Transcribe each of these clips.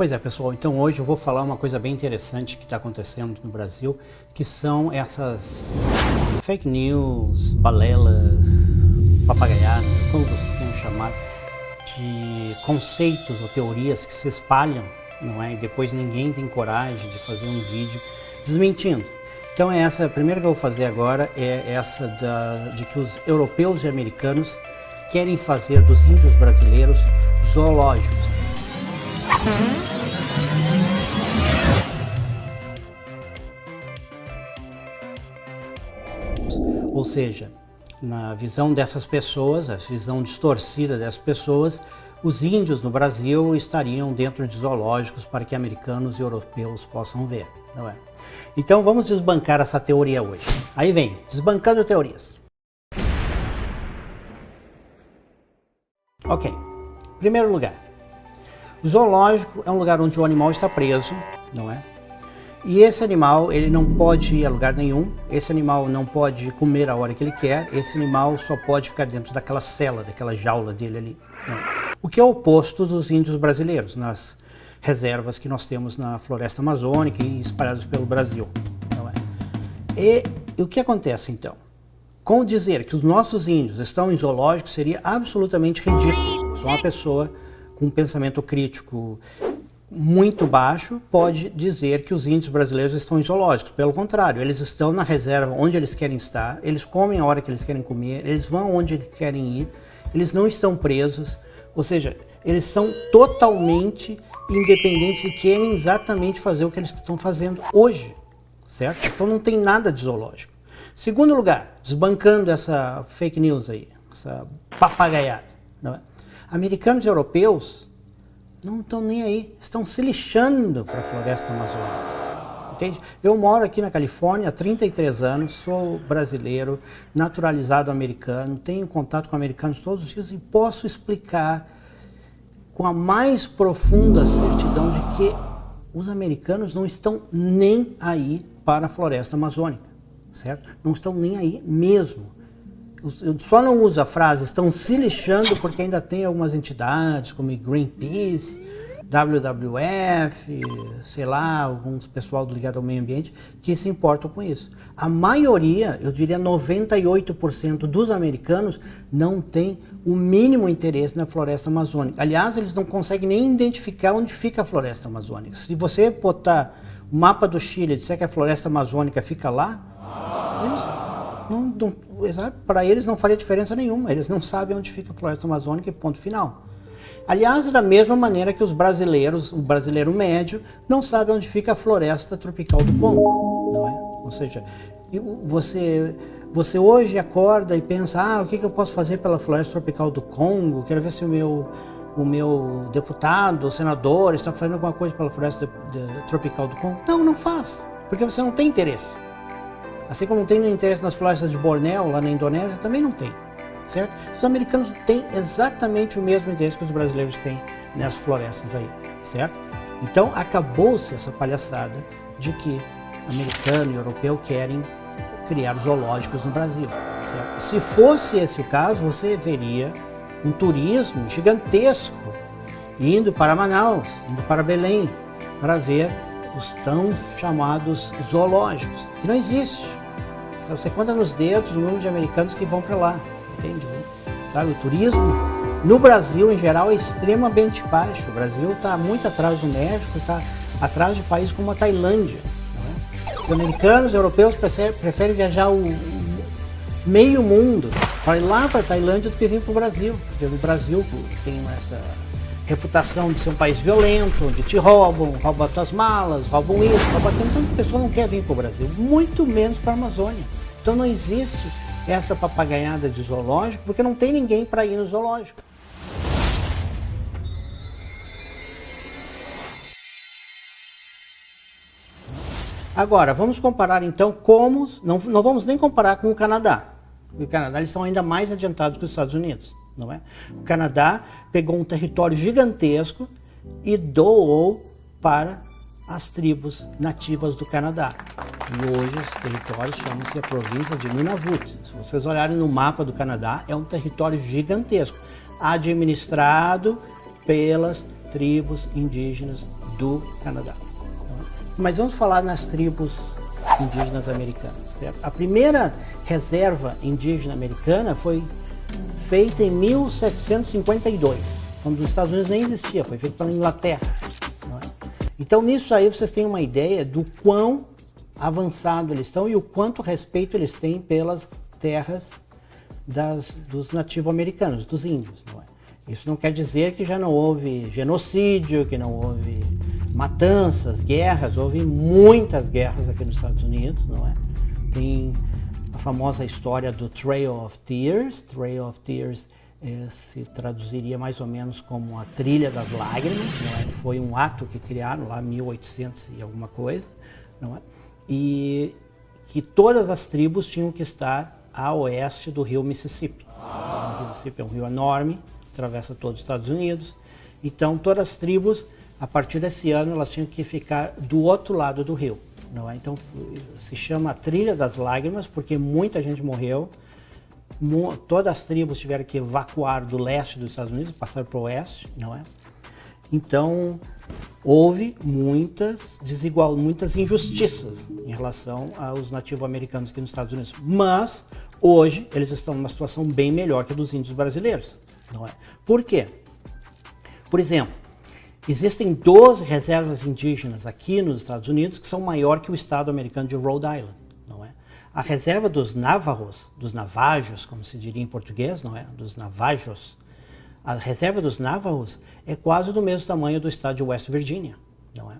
Pois é, pessoal, então hoje eu vou falar uma coisa bem interessante que está acontecendo no Brasil, que são essas fake news, balelas, papagaiadas, como vocês tenham chamado, de conceitos ou teorias que se espalham, não é? E depois ninguém tem coragem de fazer um vídeo desmentindo. Então a primeira que eu vou fazer agora é essa de que os europeus e americanos querem fazer dos índios brasileiros zoológicos. Ou seja, na visão dessas pessoas, a visão distorcida dessas pessoas, os índios no Brasil estariam dentro de zoológicos para que americanos e europeus possam ver, não é? Então vamos desbancar essa teoria hoje. Aí vem, desbancando teorias. Ok, primeiro lugar, o zoológico é um lugar onde o animal está preso, não é? E esse animal, ele não pode ir a lugar nenhum, esse animal não pode comer a hora que ele quer, esse animal só pode ficar dentro daquela cela, daquela jaula dele ali. Não. O que é o oposto dos índios brasileiros, nas reservas que nós temos na floresta amazônica e espalhados pelo Brasil. Não é? E o que acontece então? Com dizer que os nossos índios estão em zoológicos seria absolutamente ridículo. Só uma pessoa com um pensamento crítico muito baixo pode dizer que os índios brasileiros estão em zoológicos. Pelo contrário, eles estão na reserva onde eles querem estar, eles comem a hora que eles querem comer, eles vão onde eles querem ir, eles não estão presos, ou seja, eles são totalmente independentes e querem exatamente fazer o que eles estão fazendo hoje, certo? Então não tem nada de zoológico. Segundo lugar, desbancando essa fake news aí, essa papagaiada, não é? Americanos e europeus não estão nem aí, estão se lixando para a floresta amazônica, entende? Eu moro aqui na Califórnia há 33 anos, sou brasileiro, naturalizado americano, tenho contato com americanos todos os dias e posso explicar com a mais profunda certidão de que os americanos não estão nem aí para a floresta amazônica, certo? Não estão nem aí mesmo. Eu só não uso a frase estão se lixando porque ainda tem algumas entidades como Greenpeace, WWF, sei lá, alguns pessoal ligado ao meio ambiente que se importam com isso. A maioria, eu diria 98% dos americanos não tem o mínimo interesse na floresta amazônica. Aliás, eles não conseguem nem identificar onde fica a floresta amazônica. Se você botar o mapa do Chile e disser que a floresta amazônica fica lá, para eles não faria diferença nenhuma, eles não sabem onde fica a floresta amazônica e ponto final. Aliás, da mesma maneira que os brasileiros, o brasileiro médio, não sabe onde fica a floresta tropical do Congo, não é? Ou seja, você hoje acorda e pensa, o que eu posso fazer pela floresta tropical do Congo? Quero ver se o meu deputado, o senador, está fazendo alguma coisa pela floresta tropical do Congo. Não faz, porque você não tem interesse. Assim como não tem interesse nas florestas de Bornéu, lá na Indonésia, também não tem, certo? Os americanos têm exatamente o mesmo interesse que os brasileiros têm nessas florestas aí, certo? Então acabou-se essa palhaçada de que americano e europeu querem criar zoológicos no Brasil, certo? Se fosse esse o caso, você veria um turismo gigantesco indo para Manaus, indo para Belém, para ver os tão chamados zoológicos, que não existe. Você conta nos dedos o número de americanos que vão para lá, entende? Sabe, o turismo no Brasil, em geral, é extremamente baixo. O Brasil está muito atrás do México, está atrás de países como a Tailândia. Não é? Os americanos e europeus preferem viajar o meio mundo para ir lá para a Tailândia do que vir para o Brasil. Porque o Brasil tem essa reputação de ser um país violento, onde te roubam as tuas malas, roubam isso, roubam aquilo. Então a pessoa não quer vir para o Brasil, muito menos para a Amazônia. Então não existe essa papagaiada de zoológico, porque não tem ninguém para ir no zoológico. Agora, vamos comparar então não vamos nem comparar com o Canadá. O Canadá, eles estão ainda mais adiantados que os Estados Unidos, não é? O Canadá pegou um território gigantesco e doou para as tribos nativas do Canadá. E hoje esse território chama-se a província de Nunavut. Se vocês olharem no mapa do Canadá, é um território gigantesco, administrado pelas tribos indígenas do Canadá. Mas vamos falar nas tribos indígenas americanas, certo? A primeira reserva indígena americana foi feita em 1752, quando os Estados Unidos nem existia, foi feita pela Inglaterra. Não é? Então nisso aí vocês têm uma ideia do quão avançado eles estão e o quanto respeito eles têm pelas terras dos nativo-americanos, dos índios. Não é? Isso não quer dizer que já não houve genocídio, que não houve matanças, guerras. Houve muitas guerras aqui nos Estados Unidos, não é? Tem a famosa história do Trail of Tears. Trail of Tears se traduziria mais ou menos como a Trilha das Lágrimas, não é? Foi um ato que criaram lá em 1800 e alguma coisa, não é? E que todas as tribos tinham que estar a oeste do rio Mississippi. O rio Mississippi é um rio enorme, atravessa todos os Estados Unidos. Então todas as tribos, a partir desse ano, elas tinham que ficar do outro lado do rio. Não é? Então se chama Trilha das Lágrimas porque muita gente morreu. Todas as tribos tiveram que evacuar do leste dos Estados Unidos, passar para o oeste, não é? Então houve muitas injustiças em relação aos nativo-americanos aqui nos Estados Unidos. Mas hoje eles estão numa situação bem melhor que a dos índios brasileiros, não é? Por quê? Por exemplo, existem 12 reservas indígenas aqui nos Estados Unidos que são maior que o estado americano de Rhode Island, não é? A reserva dos Navajos, dos Navajos, como se diria em português, não é? Dos Navajos. A reserva dos Navajos é quase do mesmo tamanho do estado de West Virginia, não é?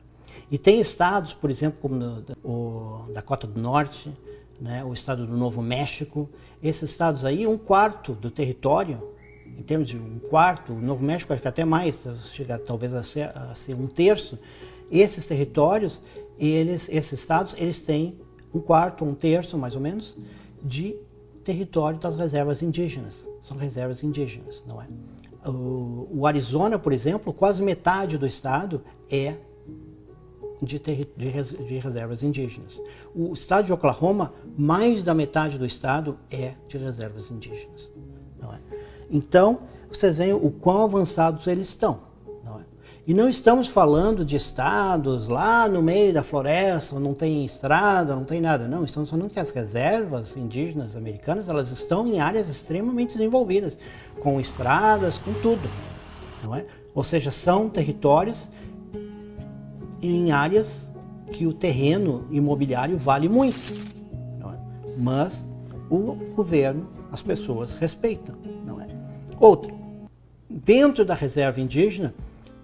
E tem estados, por exemplo, como o Dakota do Norte, né? O estado do Novo México. Esses estados aí, 1/4 do território, em termos de 1/4, o Novo México acho que até mais, chega talvez a ser 1/3. Esses territórios, esses estados, eles têm 1/4, 1/3 mais ou menos, de território das reservas indígenas. São reservas indígenas, não é? O Arizona, por exemplo, quase metade do estado é de reservas indígenas. O estado de Oklahoma, mais da metade do estado é de reservas indígenas, não é? Então, vocês veem o quão avançados eles estão, não é? E não estamos falando de estados lá no meio da floresta, não tem estrada, não tem nada, não. Estamos falando que as reservas indígenas americanas, elas estão em áreas extremamente desenvolvidas, com estradas, com tudo, não é? Ou seja, são territórios em áreas que o terreno imobiliário vale muito, não é? Mas o governo, as pessoas respeitam, não é? Outra, dentro da reserva indígena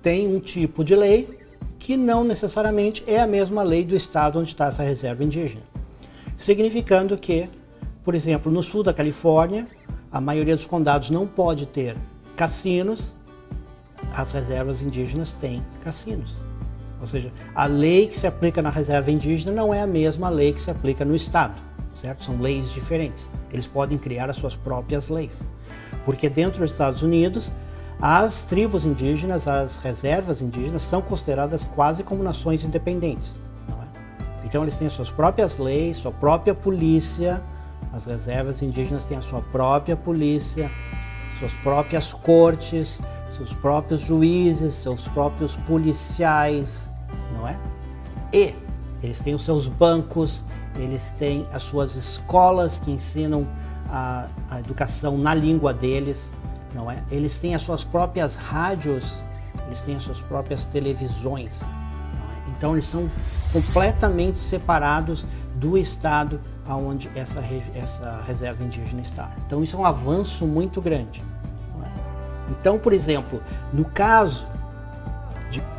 tem um tipo de lei que não necessariamente é a mesma lei do estado onde está essa reserva indígena, significando que, por exemplo, no sul da Califórnia, a maioria dos condados não pode ter cassinos, as reservas indígenas têm cassinos. Ou seja, a lei que se aplica na reserva indígena não é a mesma lei que se aplica no estado, certo? São leis diferentes. Eles podem criar as suas próprias leis. Porque dentro dos Estados Unidos, as tribos indígenas, as reservas indígenas, são consideradas quase como nações independentes, não é? Então eles têm as suas próprias leis, sua própria polícia. As reservas indígenas têm a sua própria polícia, suas próprias cortes, seus próprios juízes, seus próprios policiais, não é? E eles têm os seus bancos, eles têm as suas escolas que ensinam a educação na língua deles, não é? Eles têm as suas próprias rádios, eles têm as suas próprias televisões, não é? Então eles são completamente separados do estado onde essa reserva indígena está. Então isso é um avanço muito grande. Então, por exemplo, no caso,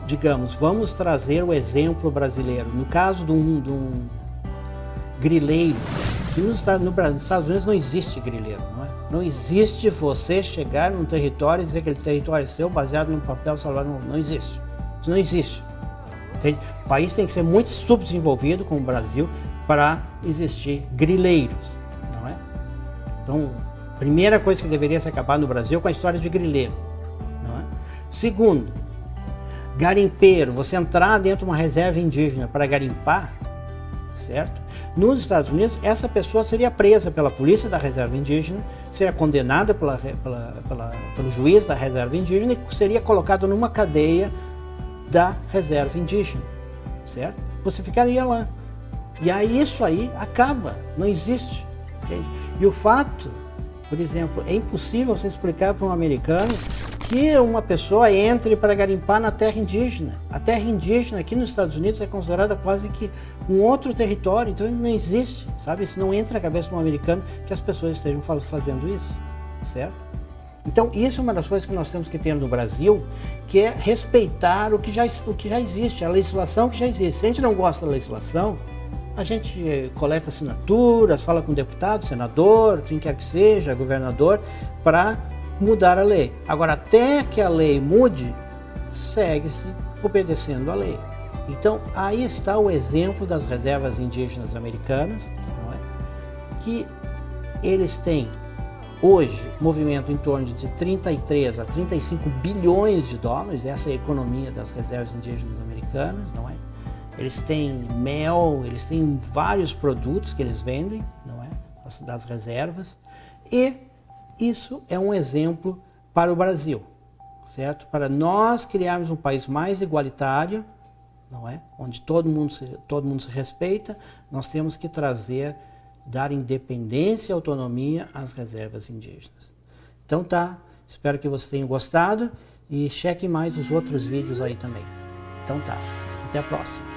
digamos, vamos trazer o exemplo brasileiro. No caso de um grileiro, que nos Estados Unidos não existe grileiro, não é? Não existe você chegar num território e dizer que aquele território é seu baseado num papel salvado. Não existe. Isso não existe. Entende? O país tem que ser muito subdesenvolvido, como o Brasil, para existir grileiros, não é? Então, primeira coisa que deveria se acabar no Brasil com a história de grileiro, não é? Segundo, garimpeiro, você entrar dentro de uma reserva indígena para garimpar, certo? Nos Estados Unidos, essa pessoa seria presa pela polícia da reserva indígena, seria condenada pelo juiz da reserva indígena e seria colocado numa cadeia da reserva indígena, certo? Você ficaria lá. E aí isso aí acaba, não existe. Entende? E o fato, por exemplo, é impossível você explicar para um americano que uma pessoa entre para garimpar na terra indígena. A terra indígena aqui nos Estados Unidos é considerada quase que um outro território, então não existe, sabe? Isso não entra na cabeça de um americano que as pessoas estejam fazendo isso, certo? Então isso é uma das coisas que nós temos que ter no Brasil, que é respeitar o que já existe, a legislação que já existe. Se a gente não gosta da legislação, a gente coleta assinaturas, fala com deputado, senador, quem quer que seja, governador, para mudar a lei. Agora, até que a lei mude, segue-se obedecendo a lei. Então, aí está o exemplo das reservas indígenas americanas, não é? Que eles têm hoje movimento em torno de 33 a 35 bilhões de dólares, essa é a economia das reservas indígenas americanas, não é? Eles têm mel, eles têm vários produtos que eles vendem, não é? Das reservas, e isso é um exemplo para o Brasil, certo? Para nós criarmos um país mais igualitário, não é? Onde todo mundo se respeita, nós temos que dar independência e autonomia às reservas indígenas. Então tá, espero que vocês tenham gostado e cheque mais os outros vídeos aí também. Então tá, até a próxima.